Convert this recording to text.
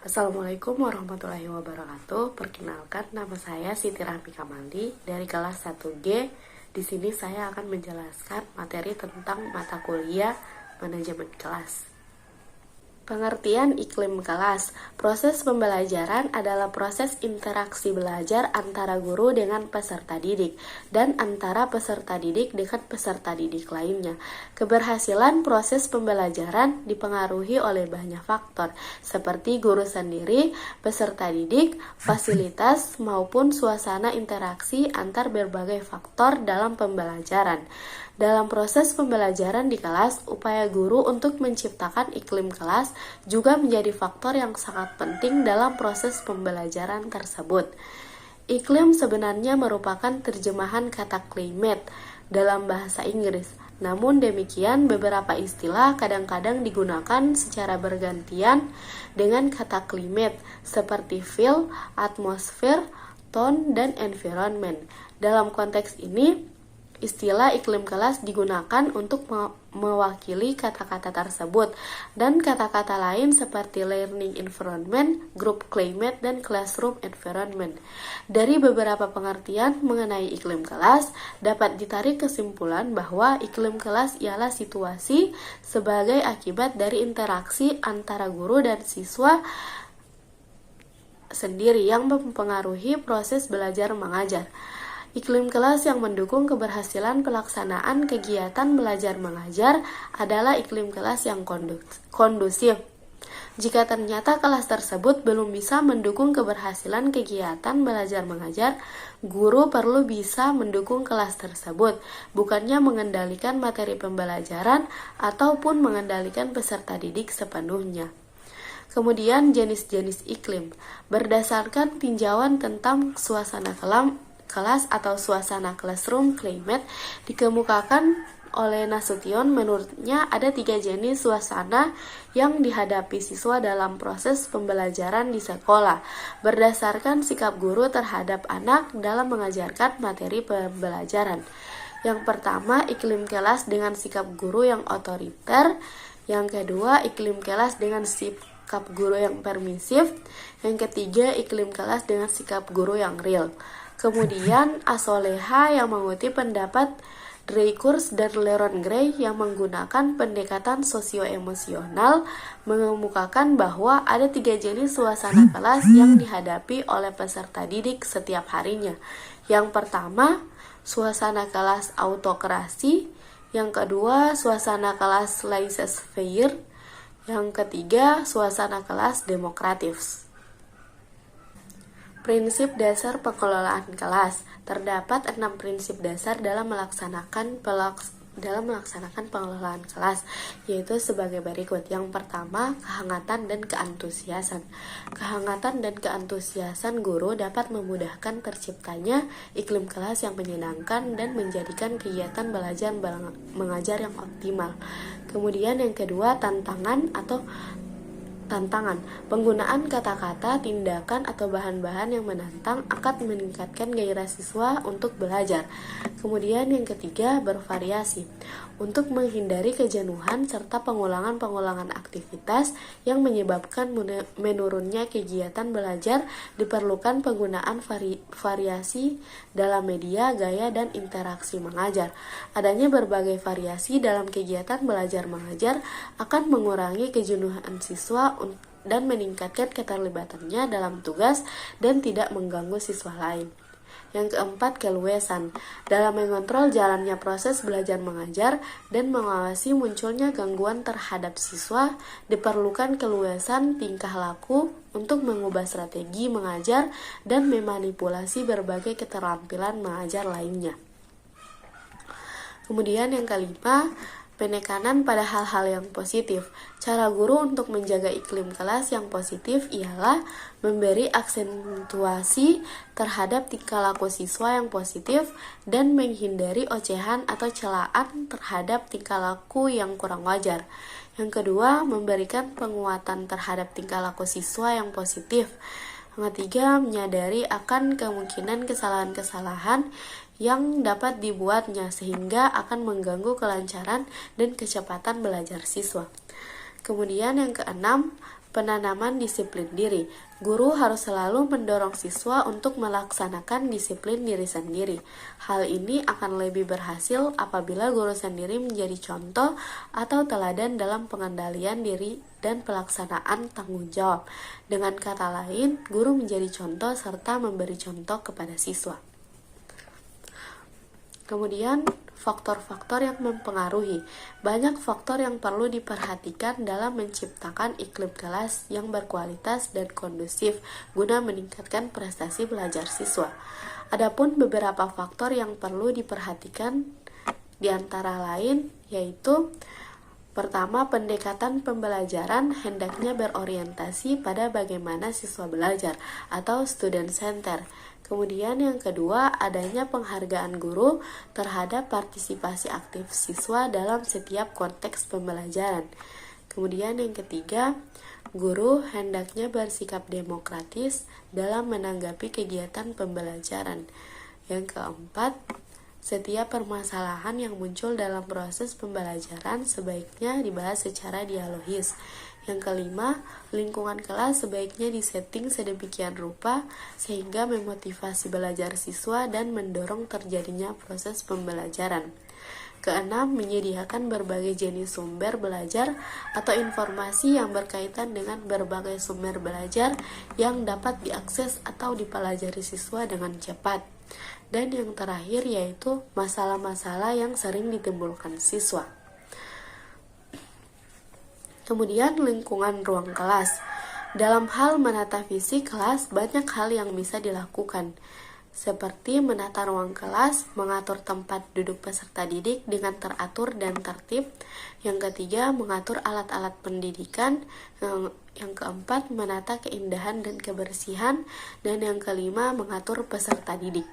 Assalamualaikum warahmatullahi wabarakatuh. Perkenalkan, nama saya Siti Rahmi Kamali dari kelas 1G. Di sini saya akan menjelaskan materi tentang mata kuliah manajemen kelas. Pengertian iklim kelas. Proses pembelajaran adalah proses interaksi belajar antara guru dengan peserta didik dan antara peserta didik dengan peserta didik lainnya. Keberhasilan proses pembelajaran dipengaruhi oleh banyak faktor seperti guru sendiri, peserta didik, fasilitas maupun suasana interaksi antar berbagai faktor dalam pembelajaran. Dalam proses pembelajaran di kelas, upaya guru untuk menciptakan iklim kelas juga menjadi faktor yang sangat penting dalam proses pembelajaran tersebut. Iklim sebenarnya merupakan terjemahan kata climate dalam bahasa Inggris. Namun demikian, beberapa istilah kadang-kadang digunakan secara bergantian dengan kata climate, seperti feel, atmosphere, tone, dan environment. Dalam konteks ini, istilah iklim kelas digunakan untuk mewakili kata-kata tersebut, dan kata-kata lain seperti learning environment, group climate, dan classroom environment. Dari beberapa pengertian mengenai iklim kelas, dapat ditarik kesimpulan bahwa iklim kelas ialah situasi sebagai akibat dari interaksi antara guru dan siswa sendiri yang mempengaruhi proses belajar mengajar. Iklim kelas yang mendukung keberhasilan pelaksanaan kegiatan belajar mengajar adalah iklim kelas yang kondusif. Jika ternyata kelas tersebut belum bisa mendukung keberhasilan kegiatan belajar mengajar, guru perlu bisa mendukung kelas tersebut, bukannya mengendalikan materi pembelajaran ataupun mengendalikan peserta didik sepenuhnya. Kemudian jenis-jenis iklim. Berdasarkan tinjauan tentang suasana kelas atau suasana classroom climate dikemukakan oleh Nasution, menurutnya ada 3 jenis suasana yang dihadapi siswa dalam proses pembelajaran di sekolah berdasarkan sikap guru terhadap anak dalam mengajarkan materi pembelajaran. Yang pertama, iklim kelas dengan sikap guru yang otoriter. Yang kedua, iklim kelas dengan sikap guru yang permisif. Yang ketiga, iklim kelas dengan sikap guru yang real. Kemudian Asoleha yang mengutip pendapat Dreikurs dan Leron Gray yang menggunakan pendekatan sosioemosional mengemukakan bahwa ada 3 jenis suasana kelas yang dihadapi oleh peserta didik setiap harinya. Yang pertama, suasana kelas autokrasi. Yang kedua, suasana kelas laissez-faire. Yang ketiga, suasana kelas demokratis. Prinsip dasar pengelolaan kelas. Terdapat 6 prinsip dasar dalam melaksanakan pengelolaan kelas, yaitu sebagai berikut. Yang pertama, kehangatan dan keantusiasan. Kehangatan dan keantusiasan guru dapat memudahkan terciptanya iklim kelas yang menyenangkan dan menjadikan kegiatan belajar mengajar yang optimal. Kemudian yang kedua, tantangan. Penggunaan kata-kata, tindakan, atau bahan-bahan yang menantang akan meningkatkan gairah siswa untuk belajar. Kemudian yang ketiga, bervariasi. Untuk menghindari kejenuhan serta pengulangan-pengulangan aktivitas yang menyebabkan menurunnya kegiatan belajar, diperlukan penggunaan variasi dalam media, gaya, dan interaksi mengajar. Adanya berbagai variasi dalam kegiatan belajar mengajar akan mengurangi kejenuhan siswa dan meningkatkan keterlibatannya dalam tugas dan tidak mengganggu siswa lain. Yang keempat, keluasan. Dalam mengontrol jalannya proses belajar mengajar dan mengawasi munculnya gangguan terhadap siswa, diperlukan keluasan tingkah laku untuk mengubah strategi mengajar dan memanipulasi berbagai keterampilan mengajar lainnya. Kemudian yang kelima, penekanan pada hal-hal yang positif. Cara guru untuk menjaga iklim kelas yang positif ialah memberi aksentuasi terhadap tingkah laku siswa yang positif dan menghindari ocehan atau celaan terhadap tingkah laku yang kurang wajar. Yang kedua, memberikan penguatan terhadap tingkah laku siswa yang positif. Yang ketiga, menyadari akan kemungkinan kesalahan-kesalahan yang dapat dibuatnya sehingga akan mengganggu kelancaran dan kecepatan belajar siswa. Kemudian yang keenam, Penanaman disiplin diri. Guru harus selalu mendorong siswa untuk melaksanakan disiplin diri sendiri. Hal ini akan lebih berhasil apabila guru sendiri menjadi contoh atau teladan dalam pengendalian diri dan pelaksanaan tanggung jawab. Dengan kata lain, guru menjadi contoh serta memberi contoh kepada siswa. Kemudian, faktor-faktor yang mempengaruhi. Banyak faktor yang perlu diperhatikan dalam menciptakan iklim kelas yang berkualitas dan kondusif guna meningkatkan prestasi belajar siswa. Adapun beberapa faktor yang perlu diperhatikan di antara lain yaitu: pertama, pendekatan pembelajaran hendaknya berorientasi pada bagaimana siswa belajar atau student center. Kemudian yang kedua, adanya penghargaan guru terhadap partisipasi aktif siswa dalam setiap konteks pembelajaran. Kemudian yang ketiga, guru hendaknya bersikap demokratis dalam menanggapi kegiatan pembelajaran. Yang keempat, setiap permasalahan yang muncul dalam proses pembelajaran sebaiknya dibahas secara dialogis. Yang kelima, lingkungan kelas sebaiknya disetting sedemikian rupa sehingga memotivasi belajar siswa dan mendorong terjadinya proses pembelajaran. Keenam, menyediakan berbagai jenis sumber belajar atau informasi yang berkaitan dengan berbagai sumber belajar yang dapat diakses atau dipelajari siswa dengan cepat. Dan yang terakhir yaitu masalah-masalah yang sering ditimbulkan siswa. Kemudian lingkungan ruang kelas. Dalam hal menata visi kelas, banyak hal yang bisa dilakukan, seperti menata ruang kelas, mengatur tempat duduk peserta didik dengan teratur dan tertib. Yang ketiga, mengatur alat-alat pendidikan. Yang keempat, menata keindahan dan kebersihan. Dan yang kelima, mengatur peserta didik.